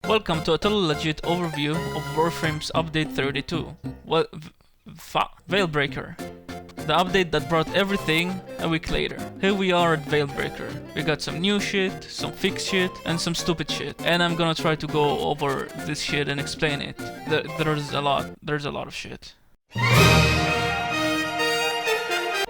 Welcome to a total legit overview of Warframes Update 32. Well, Veilbreaker. The update that brought everything a week later. Here we are at Veilbreaker. We got some new shit, some fixed shit, and some stupid shit. And I'm gonna try to go over this shit and explain it. There's a lot of shit.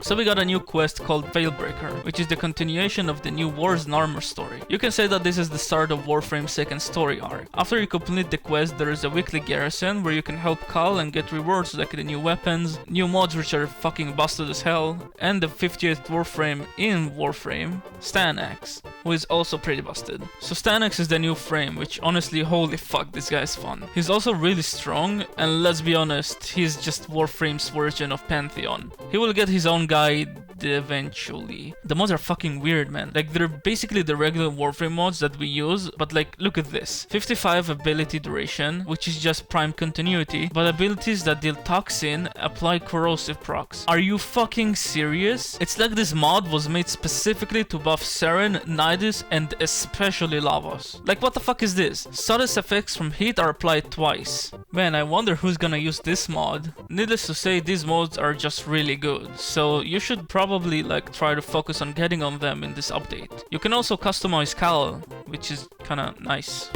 So we got a new quest called Veilbreaker, which is the continuation of the new Wars and Armor story. You can say that this is the start of Warframe's second story arc. After you complete the quest, there is a weekly garrison where you can help Cal and get rewards like the new weapons, new mods which are fucking busted as hell, and the 50th Warframe in Warframe, Stanax, who is also pretty busted. So Stanax is the new frame, which honestly, holy fuck, this guy is fun. He's also really strong, and let's be honest, he's just Warframe's version of Pantheon. He will get his own guide eventually. The mods are fucking weird, man. Like, they're basically the regular Warframe mods that we use, but like, look at this. 55 ability duration, which is just prime continuity, but abilities that deal toxin apply corrosive procs. Are you fucking serious? It's like this mod was made specifically to buff Seren, Nidus, and especially Lavos. Like, what the fuck is this? Sudden effects from heat are applied twice. Man, I wonder who's gonna use this mod. Needless to say, these mods are just really good, so you should probably like try to focus on getting on them in this update. You can also customize Cal, which is kinda nice.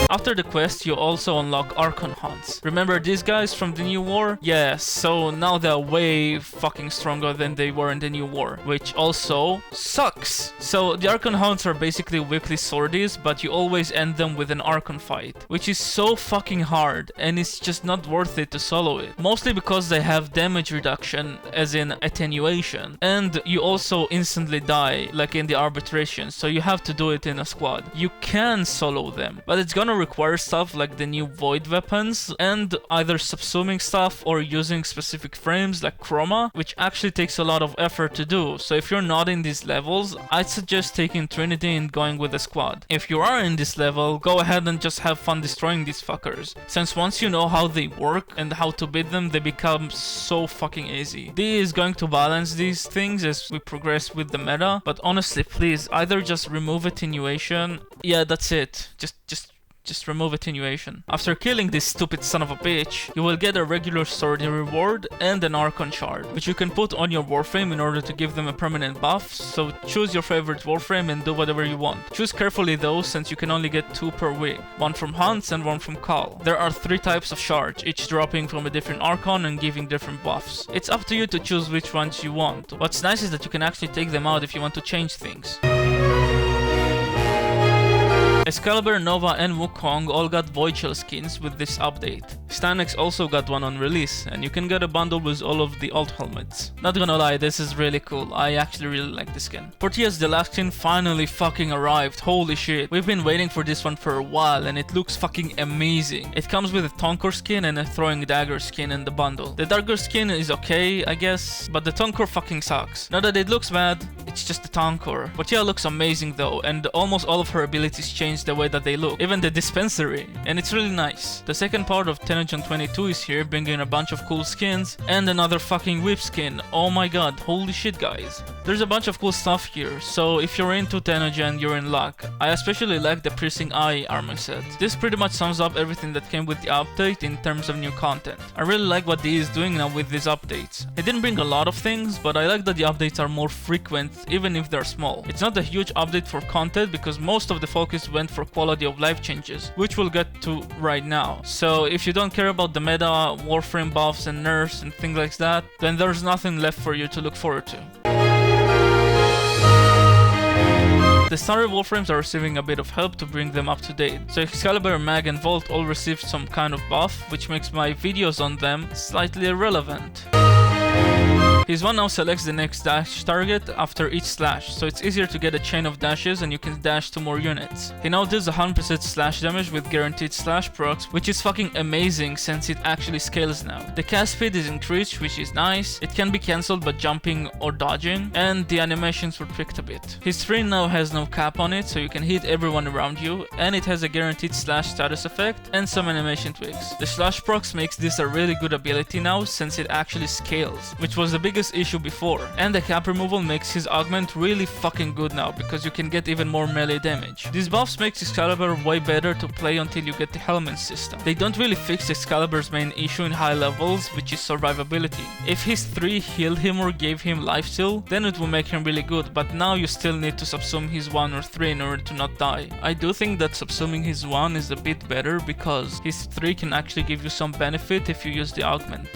After the quest, you also unlock ARCHON hunts. Remember these guys from the new war? Yeah, so now they're way fucking stronger than they were in the new war, which also sucks. So the ARCHON hunts are basically weekly sorties, but you always end them with an ARCHON fight, which is so fucking hard, and it's just not worth it to solo it. Mostly because they have damage reduction, as in attenuation, and you also instantly die, like in the arbitration, so you have to do it in a squad. You can solo them, but it's gonna require stuff like the new void weapons and either subsuming stuff or using specific frames like chroma, which actually takes a lot of effort to do. So if you're not in these levels, I'd suggest taking Trinity and going with a squad. If you are in this level, go ahead and just have fun destroying these fuckers, since once you know how they work and how to beat them, they become so fucking easy. D is going to balance these things as we progress with the meta, but honestly, please, either just remove attenuation. Yeah, that's it. Just remove attenuation. After killing this stupid son of a bitch, you will get a regular sword reward and an Archon shard, which you can put on your Warframe in order to give them a permanent buff, so choose your favorite Warframe and do whatever you want. Choose carefully though, since you can only get 2 per week, one from hunts and one from Cal. There are 3 types of shards, each dropping from a different Archon and giving different buffs. It's up to you to choose which ones you want. What's nice is that you can actually take them out if you want to change things. Excalibur, Nova, and Wukong all got Void Shell skins with this update. Stanax also got one on release, and you can get a bundle with all of the alt helmets. Not gonna lie, this is really cool. I actually really like this skin. Portia's deluxe skin finally fucking arrived. Holy shit. We've been waiting for this one for a while, and it looks fucking amazing. It comes with a Tonkor skin and a Throwing Dagger skin in the bundle. The Dagger skin is okay, I guess, but the Tonkor fucking sucks. Not that it looks bad, it's just the Tonkor. Portia looks amazing though, and almost all of her abilities change the way that they look, even the dispensary, and it's really nice. The second part of Tenegon 22 is here, bringing a bunch of cool skins and another fucking whip skin. Oh my god, holy shit guys. There's a bunch of cool stuff here, so if you're into Tenegon, you're in luck. I especially like the Piercing Eye armor set. This pretty much sums up everything that came with the update in terms of new content. I really like what D is doing now with these updates. It didn't bring a lot of things, but I like that the updates are more frequent, even if they're small. It's not a huge update for content because most of the focus went for quality of life changes, which we'll get to right now. So if you don't care about the meta, Warframe buffs and nerfs and things like that, then there's nothing left for you to look forward to. The starter Warframes are receiving a bit of help to bring them up to date. So Excalibur, Mag, and Volt all received some kind of buff, which makes my videos on them slightly irrelevant. His one now selects the next dash target after each slash, so it's easier to get a chain of dashes and you can dash to more units. He now does 100% slash damage with guaranteed slash procs, which is fucking amazing since it actually scales now. The cast speed is increased, which is nice. It can be cancelled by jumping or dodging, and the animations were tweaked a bit. His screen now has no cap on it, so you can hit everyone around you, and it has a guaranteed slash status effect and some animation tweaks. The slash procs makes this a really good ability now since it actually scales, which was the biggest biggest issue before. And the cap removal makes his augment really fucking good now, because you can get even more melee damage. These buffs makes Excalibur way better to play until you get the helmet system. They don't really fix Excalibur's main issue in high levels, which is survivability. If his 3 healed him or gave him life steal, then it will make him really good, but now you still need to subsume his 1 or 3 in order to not die. I do think that subsuming his 1 is a bit better because his 3 can actually give you some benefit if you use the augment.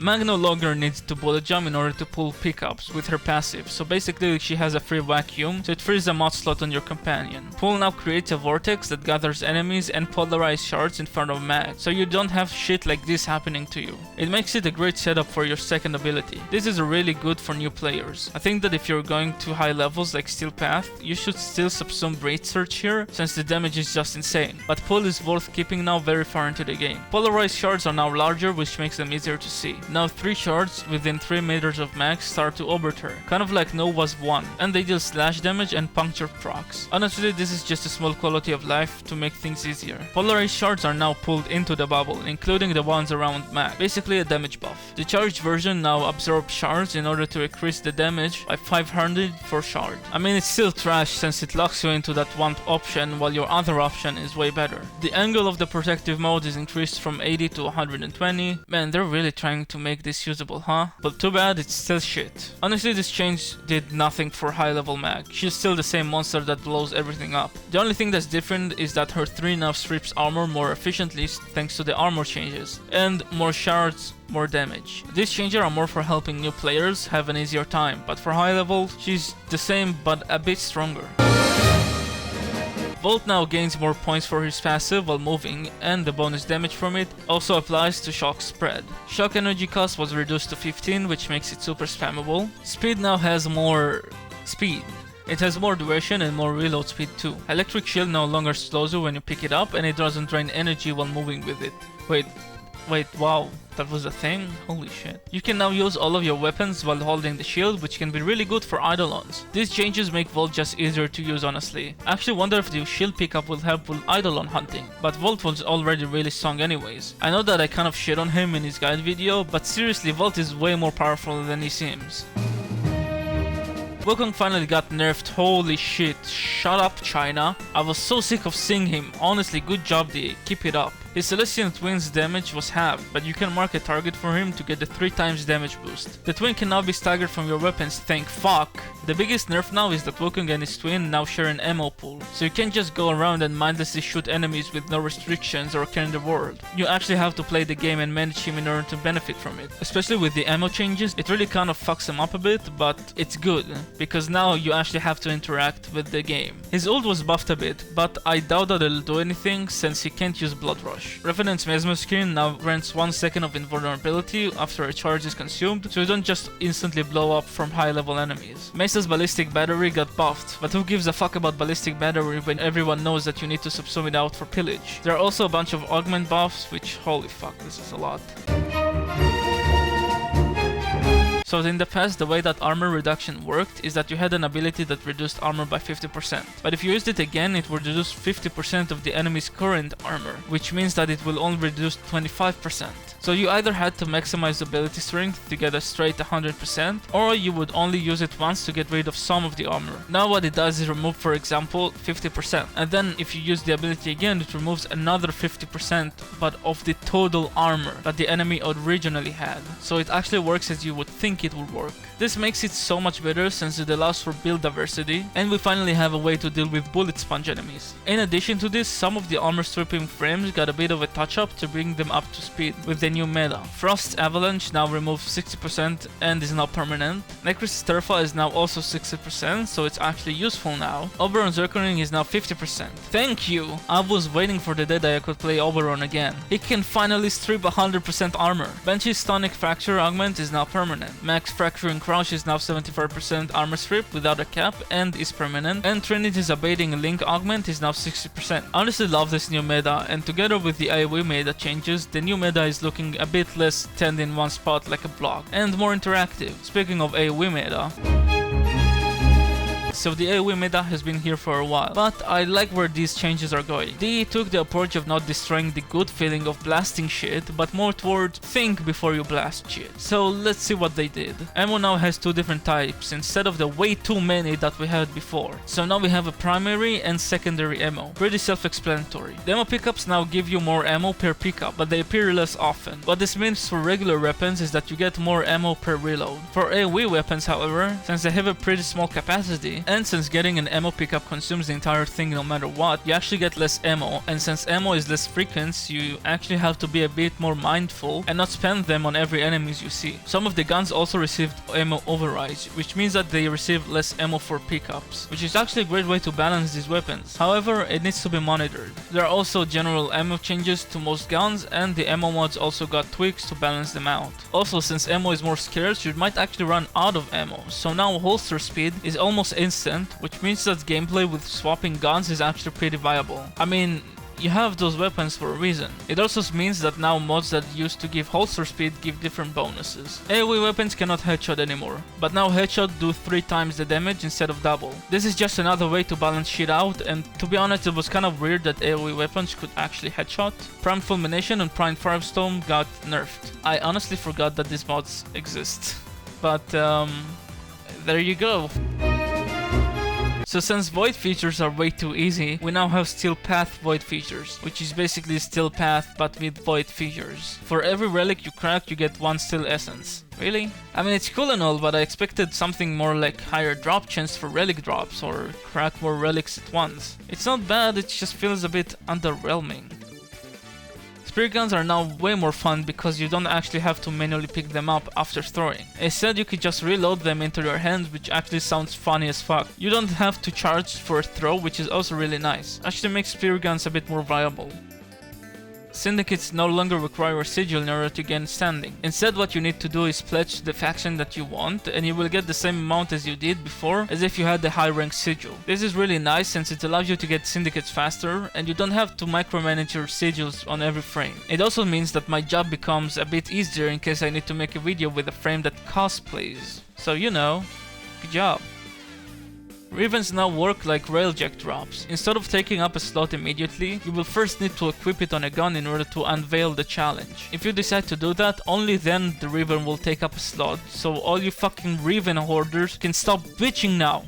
Mag no longer needs to bullet jump in order to pull pickups with her passive, so basically she has a free vacuum, so it frees a mod slot on your companion. Pull now creates a vortex that gathers enemies and polarized shards in front of Mag, so you don't have shit like this happening to you. It makes it a great setup for your second ability. This is really good for new players. I think that if you're going to high levels like Steel Path, you should still subsume Braid Search here, since the damage is just insane, but pull is worth keeping now very far into the game. Polarized shards are now larger, which makes them easier to see. Now 3 shards within 3 meters of Mag start to orbit her, kind of like Nova's 1, and they deal slash damage and puncture procs. Honestly, this is just a small quality of life to make things easier. Polarized shards are now pulled into the bubble, including the ones around Mag, basically a damage buff. The charged version now absorbs shards in order to increase the damage by 500 for shard. I mean, it's still trash since it locks you into that one option while your other option is way better. The angle of the protective mode is increased from 80 to 120. Man, they're really trying to make this usable, huh? But too bad, it's still shit. Honestly, this change did nothing for high level Mag. She's still the same monster that blows everything up. The only thing that's different is that her 3 now strips armor more efficiently thanks to the armor changes, and more shards, more damage. These changes are more for helping new players have an easier time, but for high level, she's the same but a bit stronger. Volt now gains more points for his passive while moving, and the bonus damage from it also applies to Shock Spread. Shock energy cost was reduced to 15, which makes it super spammable. Speed now has more speed. It has more duration and more reload speed too. Electric Shield no longer slows you when you pick it up, and it doesn't drain energy while moving with it. Wait, wow, that was a thing? Holy shit. You can now use all of your weapons while holding the shield, which can be really good for Eidolons. These changes make Volt just easier to use, honestly. I actually wonder if the shield pickup will help with Eidolon hunting, but Volt was already really strong anyways. I know that I kind of shit on him in his guide video, but seriously, Volt is way more powerful than he seems. Wukong finally got nerfed, holy shit, shut up China. I was so sick of seeing him, honestly good job DA, keep it up. His Celestial Twin's damage was halved, but you can mark a target for him to get the 3 times damage boost. The twin can now be staggered from your weapons, thank fuck. The biggest nerf now is that Wukong and his twin now share an ammo pool, so you can't just go around and mindlessly shoot enemies with no restrictions or care in the world. You actually have to play the game and manage him in order to benefit from it. Especially with the ammo changes, it really kind of fucks him up a bit, but it's good, because now you actually have to interact with the game. His ult was buffed a bit, but I doubt that it'll do anything since he can't use Blood Rush. Revenant's Mesmer Screen now grants 1 second of invulnerability after a charge is consumed, so you don't just instantly blow up from high level enemies. Mesa's Ballistic Battery got buffed, but who gives a fuck about Ballistic Battery when everyone knows that you need to subsume it out for pillage? There are also a bunch of augment buffs, which holy fuck, this is a lot. So in the past, the way that armor reduction worked is that you had an ability that reduced armor by 50%. But if you used it again, it would reduce 50% of the enemy's current armor, which means that it will only reduce 25%. So you either had to maximize ability strength to get a straight 100%, or you would only use it once to get rid of some of the armor. Now what it does is remove, for example, 50%. And then if you use the ability again, it removes another 50%, but of the total armor that the enemy originally had. So it actually works as you would think it would work. This makes it so much better since it allows for build diversity, and we finally have a way to deal with bullet sponge enemies. In addition to this, some of the armor stripping frames got a bit of a touch up to bring them up to speed with the new meta. Frost's Avalanche now removes 60% and is now permanent. Necris' Terfa is now also 60%, so it's actually useful now. Oberon's Zirconing is now 50%. Thank you! I was waiting for the day that I could play Oberon again. He can finally strip 100% armor. Banshee's Tonic Fracture Augment is now permanent. Max Fracturing Crouch is now 75% armor strip without a cap and is permanent, and Trinity's Abating Link Augment is now 60%. I honestly love this new meta, and together with the AoE meta changes, the new meta is looking a bit less tend in one spot like a block, and more interactive. Speaking of AoE meta, so the AoE meta has been here for a while, but I like where these changes are going. They took the approach of not destroying the good feeling of blasting shit, but more toward think before you blast shit. So let's see what they did. Ammo now has two different types instead of the way too many that we had before. So now we have a primary and secondary ammo. Pretty self-explanatory. The ammo pickups now give you more ammo per pickup, but they appear less often. What this means for regular weapons is that you get more ammo per reload. For AoE weapons, however, since they have a pretty small capacity, and since getting an ammo pickup consumes the entire thing no matter what, you actually get less ammo, and since ammo is less frequent, you actually have to be a bit more mindful and not spend them on every enemies you see. Some of the guns also received ammo overrides, which means that they receive less ammo for pickups, which is actually a great way to balance these weapons. However, it needs to be monitored. There are also general ammo changes to most guns, and the ammo mods also got tweaks to balance them out. Also, since ammo is more scarce, you might actually run out of ammo, so now holster speed is almost instant, which means that gameplay with swapping guns is actually pretty viable. I mean, you have those weapons for a reason. It also means that now mods that used to give holster speed give different bonuses. AoE weapons cannot headshot anymore, but now headshot do 3 times the damage instead of double. This is just another way to balance shit out, and to be honest, it was kind of weird that AoE weapons could actually headshot. Prime Fulmination and Prime Firestorm got nerfed. I honestly forgot that these mods exist. But there you go. So since void features are way too easy, we now have steel path void features, which is basically steel path but with void features. For every relic you crack, you get 1 steel essence. Really? I mean, it's cool and all, but I expected something more like higher drop chance for relic drops or crack more relics at once. It's not bad, it just feels a bit underwhelming. Spear guns are now way more fun because you don't actually have to manually pick them up after throwing. Instead, you could just reload them into your hand, which actually sounds funny as fuck. You don't have to charge for a throw, which is also really nice. Actually makes spear guns a bit more viable. Syndicates no longer require a sigil in order to gain standing. Instead, what you need to do is pledge the faction that you want, and you will get the same amount as you did before, as if you had the high rank sigil. This is really nice since it allows you to get syndicates faster, and you don't have to micromanage your sigils on every frame. It also means that my job becomes a bit easier in case I need to make a video with a frame that cosplays. So you know, good job. Revens now work like railjack drops. Instead of taking up a slot immediately, you will first need to equip it on a gun in order to unveil the challenge. If you decide to do that, only then the Reven will take up a slot, so all you fucking Reven hoarders can stop bitching now.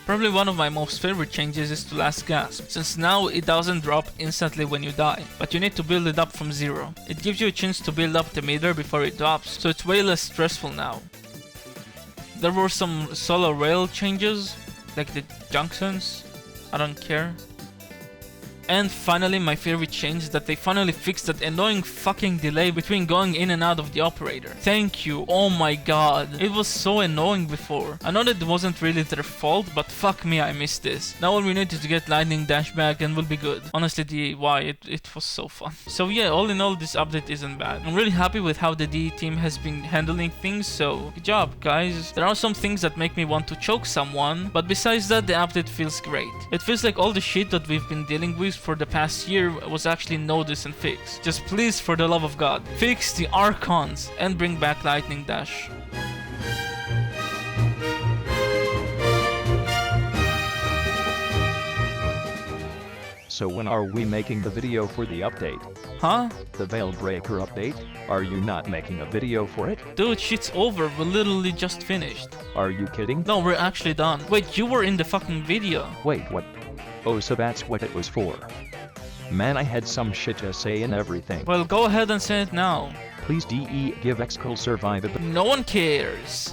Probably one of my most favorite changes is to Last Gasp, since now it doesn't drop instantly when you die, but you need to build it up from zero. It gives you a chance to build up the meter before it drops, so it's way less stressful now. There were some solo rail changes, like the junctions, I don't care. And finally, my favorite change is that they finally fixed that annoying fucking delay between going in and out of the operator. Thank you, oh my god, it was so annoying before. I know that it wasn't really their fault, but fuck me, I missed this. Now all we need is to get lightning dash back and we'll be good. Honestly, it was so fun. So yeah, all in all, this update isn't bad. I'm really happy with how the DE team has been handling things, so good job, guys. There are some things that make me want to choke someone, but besides that, the update feels great. It feels like all the shit that we've been dealing with for the past year was actually noticed and fixed. Just please, for the love of God, fix the ARCHONs and bring back lightning dash. So when are we making the video for the update? Huh? The Veilbreaker update? Are you not making a video for it? Dude, shit's over. We literally just finished. Are you kidding? No, we're actually done. Wait, you were in the fucking video. Wait, what? Oh, so that's what it was for. Man, I had some shit to say and everything. Well, go ahead and say it now. Please DE give Xcol survivability. No one cares.